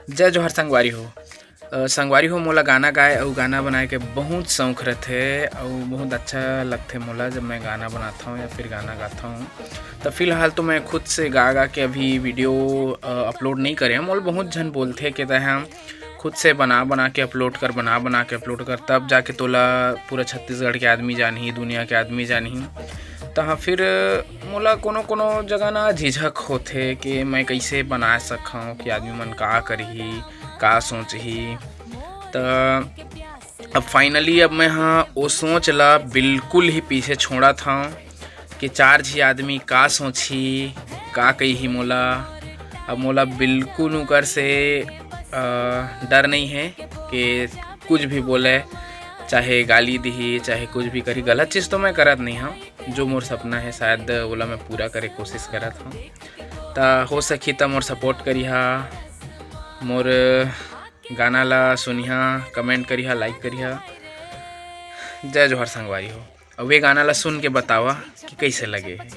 जय जोहर संगवारी हो। संगवारी हो, मोला गाना गाए अउ गाना बनाए के बहुत शौक रथे अउ बहुत अच्छा लगथे मोला जब मैं गाना बनाता हूँ या फिर गाना गाता हूँ। तो फिलहाल तो मैं खुद से गा गा के अभी वीडियो अपलोड नहीं करे। मोल बहुत जन बोलथे कि तहाँ खुद से बना के अपलोड कर तब जाके तोला पूरा छत्तीसगढ़ के आदमी जानही, दुनिया के आदमी जानही। तहाँ फिर मोला कोनो कोनो जगह ना झिझक होथे कि मैं कइसे बना सकूँ, कि आदमी मन का करही, का सोचही। तो अब फाइनली अब मैं हाँ वो सोच ला बिल्कुल ही पीछे छोड़ा था कि चार झी आदमी का सोची, का कही मोला। अब मोला बिल्कुल उकर से डर नहीं है कि कुछ भी बोले, चाहे गाली दी, चाहे कुछ भी करी। गलत चीज़ तो मैं करत नहीं हाँ, जो मोर सपना है शायद ओला मैं पूरा करे कोशिश करत हूँ। तो हो सकी तो मोर सपोर्ट करिहा, मोर गाना ला सुनिहा, कमेंट करिहा, लाइक करिहा। जय जोहर संगवारी हो। अब ये गाना ला सुन के बतावा कि कैसे लगे है।